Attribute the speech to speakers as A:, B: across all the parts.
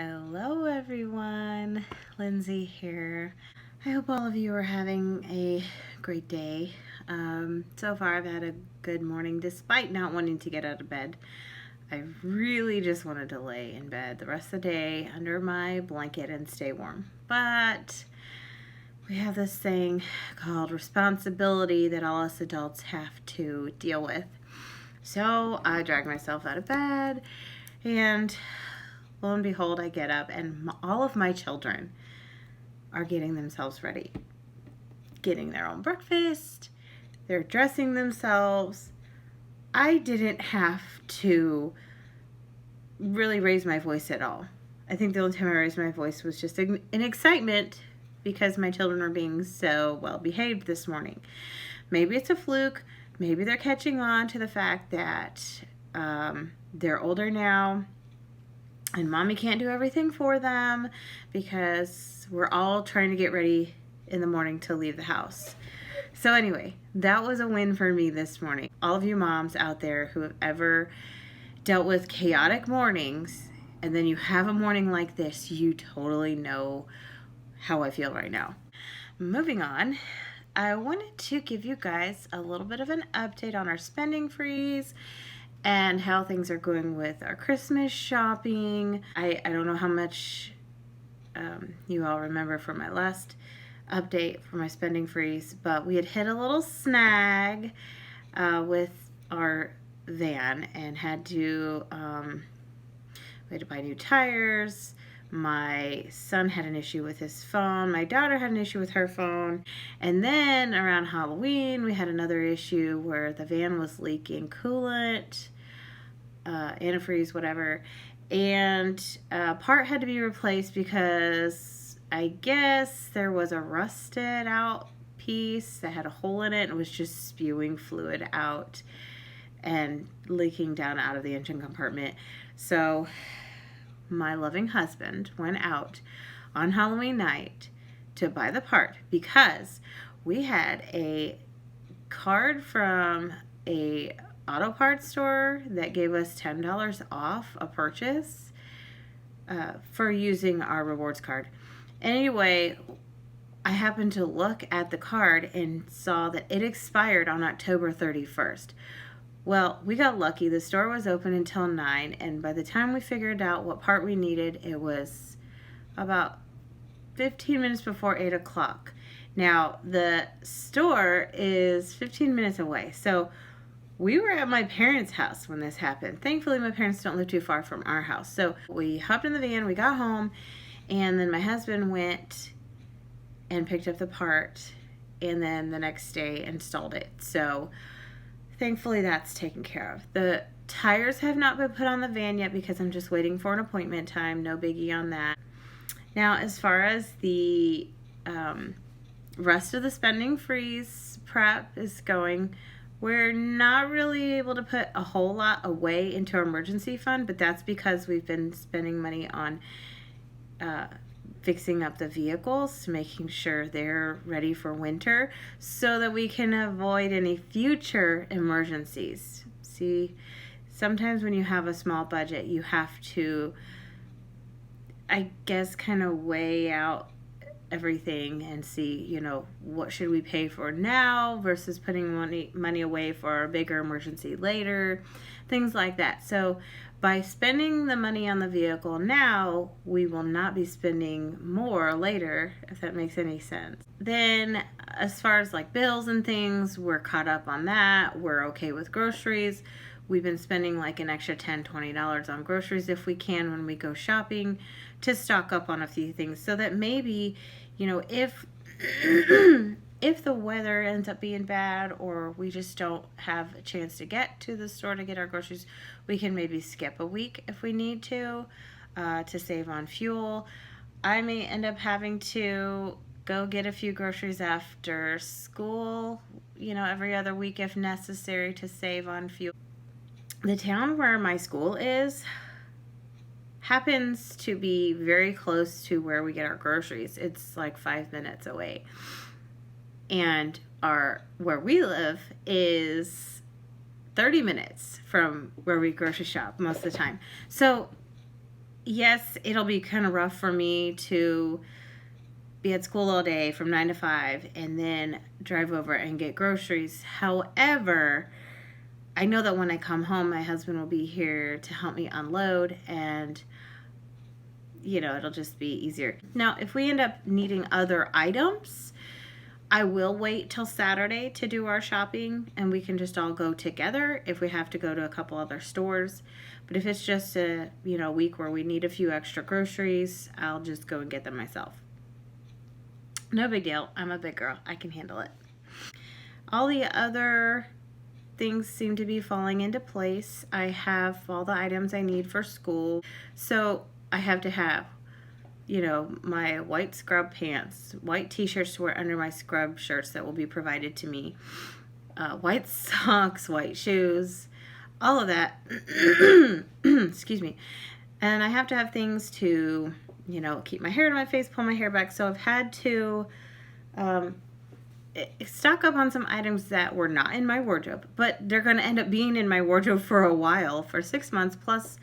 A: Hello everyone, Lindsay here. I hope all of you are having a great day. So far I've had a good morning despite not wanting to get out of bed. I really just wanted to lay in bed the rest of the day under my blanket and stay warm. But we have this thing called responsibility that all us adults have to deal with. So I dragged myself out of bed and lo and behold, I get up and all of my children are getting themselves ready, getting their own breakfast, they're dressing themselves. I didn't have to really raise my voice at all. I think the only time I raised my voice was just in excitement because my children were being so well behaved this morning. Maybe it's a fluke. Maybe they're catching on to the fact that they're older now and mommy can't do everything for them because we're all trying to get ready in the morning to leave the house. So anyway, that was a win for me this morning. All of you moms out there who have ever dealt with chaotic mornings and then you have a morning like this, you totally know how I feel right now. Moving on, I wanted to give you guys a little bit of an update on our spending freeze and how things are going with our Christmas shopping. I don't know how much you all remember from my last update for my spending freeze, but we had hit a little snag with our van and had to we had to buy new tires. My son had an issue with his phone. My daughter had an issue with her phone. And then around Halloween, we had another issue where the van was leaking coolant, antifreeze, whatever. And a part had to be replaced because I guess there was a rusted out piece that had a hole in it and was just spewing fluid out and leaking down out of the engine compartment. So my loving husband went out on Halloween night to buy the part because we had a card from a auto parts store that gave us $10 off a purchase for using our rewards card. Anyway, I happened to look at the card and saw that it expired on October 31st. Well, we got lucky. The store was open until 9, and by the time we figured out what part we needed, it was about 15 minutes before 8 o'clock. Now, the store is 15 minutes away, so we were at my parents' house when this happened. Thankfully, my parents don't live too far from our house. So we hopped in the van, we got home, and then my husband went and picked up the part, and then the next day installed it. So thankfully that's taken care of. The tires have not been put on the van yet because I'm just waiting for an appointment time. No biggie on that. Now, as far as the rest of the spending freeze prep is going, we're not really able to put a whole lot away into our emergency fund, but that's because we've been spending money on fixing up the vehicles, making sure they're ready for winter so that we can avoid any future emergencies. See, sometimes when you have a small budget, you have to, I guess, kind of weigh out everything and see, what should we pay for now versus putting money away for a bigger emergency later, things like that. So by spending the money on the vehicle now, we will not be spending more later, if that makes any sense. Then as far as like bills and things, we're caught up on that. We're okay with groceries. We've been spending like an extra $10, $20 on groceries if we can when we go shopping to stock up on a few things so that maybe, if if the weather ends up being bad or we just don't have a chance to get to the store to get our groceries, we can maybe skip a week if we need to save on fuel. I may end up having to go get a few groceries after school, every other week if necessary to save on fuel. The town where my school is happens to be very close to where we get our groceries. It's like 5 minutes away. And where we live is 30 minutes from where we grocery shop most of the time. So yes, it'll be kind of rough for me to be at school all day from 9 to 5 and then drive over and get groceries. However, I know that when I come home, my husband will be here to help me unload, and it'll just be easier. Now, if we end up needing other items, I will wait till Saturday to do our shopping, and we can just all go together if we have to go to a couple other stores. But if it's just a week where we need a few extra groceries, I'll just go and get them myself. No big deal. I'm a big girl. I can handle it. All the other things seem to be falling into place. I have all the items I need for school. So I have to have, my white scrub pants, white t-shirts to wear under my scrub shirts that will be provided to me, white socks, white shoes, all of that. Excuse me. And I have to have things to, keep my hair in my face, pull my hair back. So I've had to stock up on some items that were not in my wardrobe, but they're going to end up being in my wardrobe for a while, for 6 months. Plus,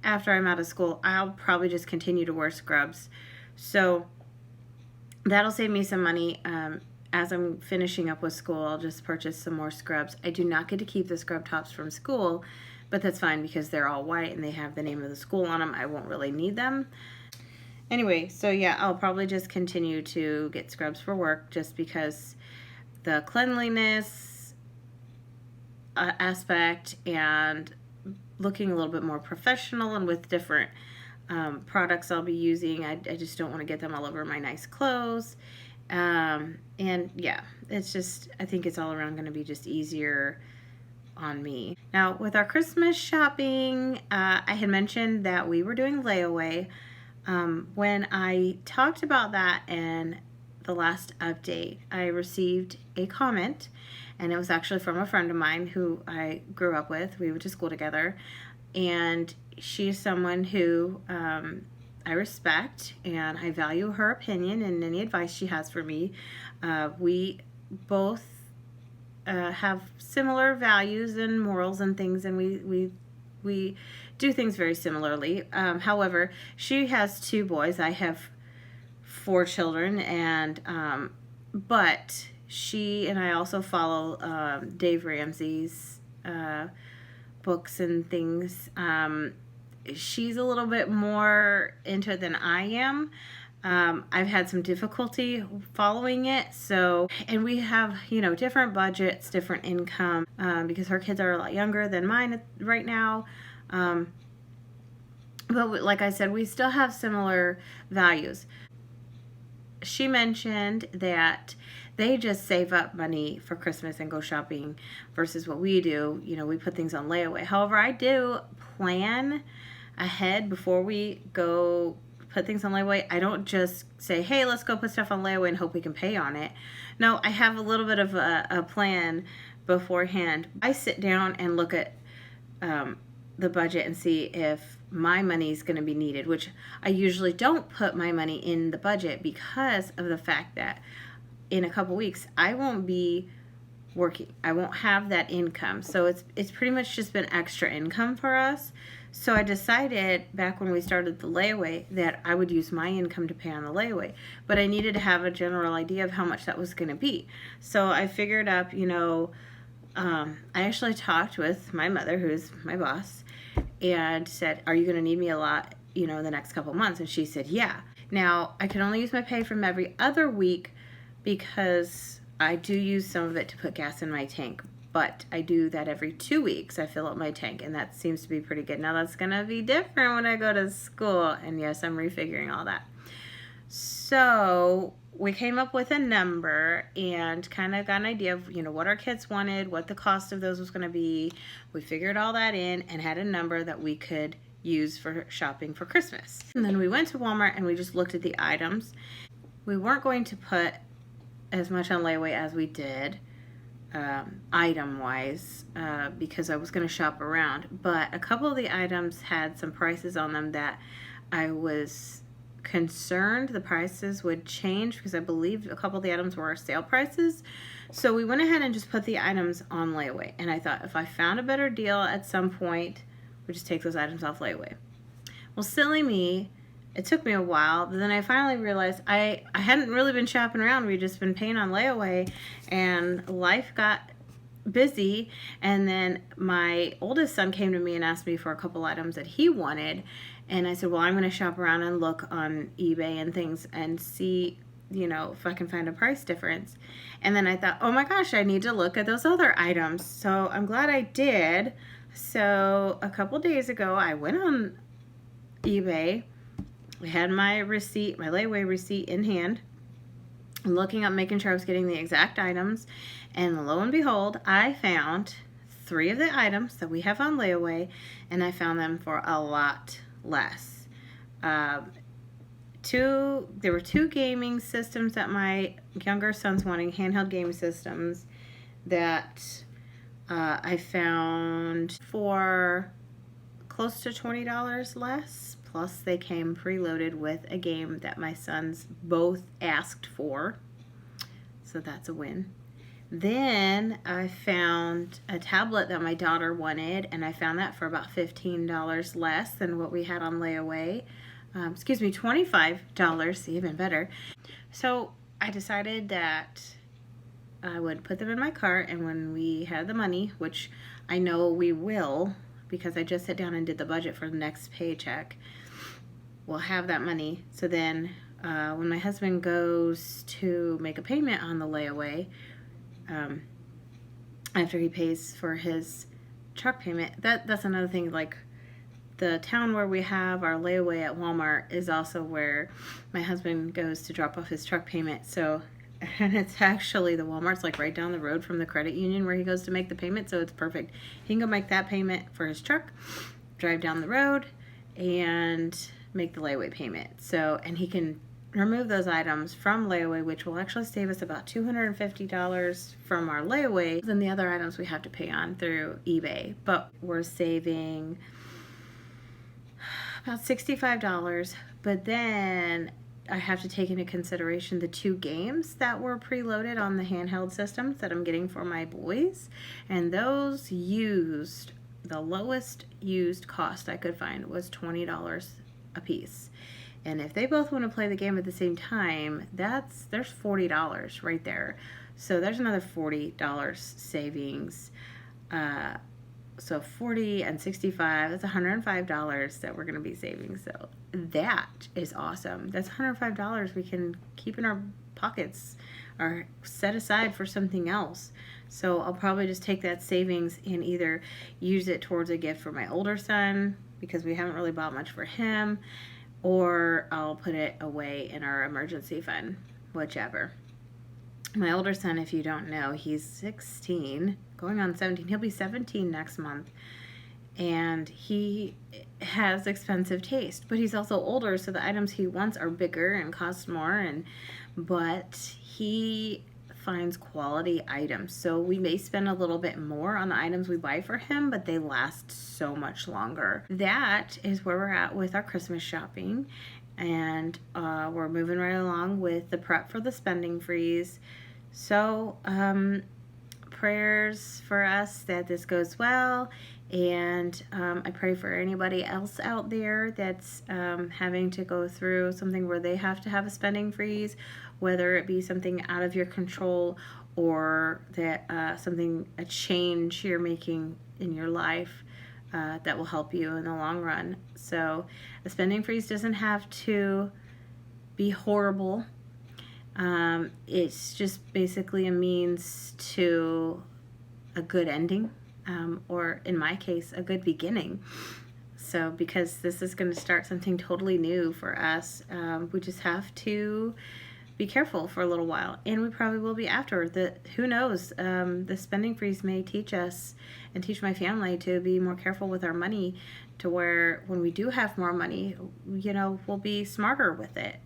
A: after I'm out of school, I'll probably just continue to wear scrubs. So that'll save me some money. As I'm finishing up with school, I'll just purchase some more scrubs. I do not get to keep the scrub tops from school, but that's fine because they're all white and they have the name of the school on them. I won't really need them. Anyway, so yeah, I'll probably just continue to get scrubs for work just because the cleanliness aspect and looking a little bit more professional and with different products I'll be using. I just don't want to get them all over my nice clothes. And yeah, it's just, I think it's all around going to be just easier on me. Now, with our Christmas shopping, I had mentioned that we were doing layaway. When I talked about that in the last update, I received a comment, and it was actually from a friend of mine who I grew up with. We went to school together, and she's someone who I respect, and I value her opinion and any advice she has for me. We both have similar values and morals and things, and we do things very similarly. However, she has 2 boys. I have 4 children, and but she and I also follow Dave Ramsey's books and things. She's a little bit more into it than I am. I've had some difficulty following it. So, and we have, different budgets, different income, because her kids are a lot younger than mine right now. But like I said, we still have similar values. She mentioned that they just save up money for Christmas and go shopping versus what we do. We put things on layaway. However, I do plan ahead before we go put things on layaway. I don't just say, hey, let's go put stuff on layaway and hope we can pay on it. No, I have a little bit of a plan beforehand. I sit down and look at the budget and see if my money is going to be needed, which I usually don't put my money in the budget because of the fact that in a couple weeks I won't be working. I won't have that income. So it's pretty much just been extra income for us. So I decided back when we started the layaway that I would use my income to pay on the layaway, but I needed to have a general idea of how much that was going to be. So I figured up, I actually talked with my mother, who's my boss, and said, are you going to need me a lot, the next couple months? And she said, yeah. Now, I can only use my pay from every other week because I do use some of it to put gas in my tank. But I do that every 2 weeks. I fill up my tank, and that seems to be pretty good. Now, that's going to be different when I go to school. And yes, I'm refiguring all that. So we came up with a number and kind of got an idea of, what our kids wanted, what the cost of those was going to be. We figured all that in and had a number that we could use for shopping for Christmas. And then we went to Walmart and we just looked at the items. We weren't going to put as much on layaway as we did item-wise because I was going to shop around. But a couple of the items had some prices on them that I was concerned the prices would change because I believe a couple of the items were sale prices. So we went ahead and just put the items on layaway. And I thought if I found a better deal at some point, we'll just take those items off layaway. Well, silly me, it took me a while, but then I finally realized I hadn't really been shopping around. We'd just been paying on layaway, and life got busy. And then my oldest son came to me and asked me for a couple items that he wanted, and I said, well, I'm going to shop around and look on eBay and things and see, you know, if I can find a price difference. And then I thought, oh my gosh, I need to look at those other items. So I'm glad I did. So a couple days ago, I went on eBay. I had my receipt, my layaway receipt in hand, looking up, making sure I was getting the exact items, and lo and behold, I found 3 of the items that we have on layaway, and I found them for a lot less. There were 2 gaming systems that my younger son's wanting, handheld gaming systems, that I found for close to $20 less. Plus, they came preloaded with a game that my sons both asked for. So that's a win. Then I found a tablet that my daughter wanted, and I found that for about $15 less than what we had on layaway. Excuse me, $25, even better. So I decided that I would put them in my cart, and when we had the money, which I know we will, because I just sat down and did the budget for the next paycheck, we'll have that money. So then when my husband goes to make a payment on the layaway, after he pays for his truck payment, that's another thing. Like, the town where we have our layaway at Walmart is also where my husband goes to drop off his truck payment. So, and it's actually, the Walmart's like right down the road from the credit union where he goes to make the payment, so it's perfect. He can go make that payment for his truck, drive down the road, and make the layaway payment. So, and he can remove those items from layaway, which will actually save us about $250 from our layaway. Then the other items we have to pay on through eBay, but we're saving about $65. But then I have to take into consideration the 2 games that were preloaded on the handheld systems that I'm getting for my boys, and those used, the lowest used cost I could find was $20 a piece. And if they both want to play the game at the same time, there's $40 right there. So there's another $40 savings. So 40 and 65, that's $105 that we're going to be saving. So that is awesome. That's $105 we can keep in our pockets or set aside for something else. So I'll probably just take that savings and either use it towards a gift for my older son, because we haven't really bought much for him, or I'll put it away in our emergency fund, whichever. My older son, if you don't know, he's 16, going on 17. He'll be 17 next month. And he has expensive taste, but he's also older, so the items he wants are bigger and cost more. But he finds quality items. So we may spend a little bit more on the items we buy for him, but they last so much longer. That is where we're at with our Christmas shopping. And we're moving right along with the prep for the spending freeze. So prayers for us that this goes well, and I pray for anybody else out there that's having to go through something where they have to have a spending freeze, whether it be something out of your control or that a change you're making in your life that will help you in the long run. So a spending freeze doesn't have to be horrible. It's just basically a means to a good ending, or in my case, a good beginning. So because this is going to start something totally new for us, we just have to be careful for a little while, and we probably will be after. Who knows? The spending freeze may teach us and teach my family to be more careful with our money, to where when we do have more money, we'll be smarter with it.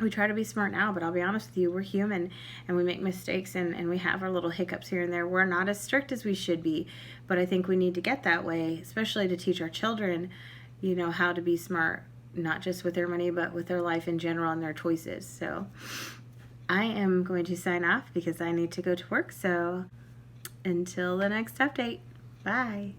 A: We try to be smart now, but I'll be honest with you, we're human and we make mistakes, and we have our little hiccups here and there. We're not as strict as we should be, but I think we need to get that way, especially to teach our children, how to be smart, not just with their money, but with their life in general and their choices. So I am going to sign off because I need to go to work. So until the next update, bye.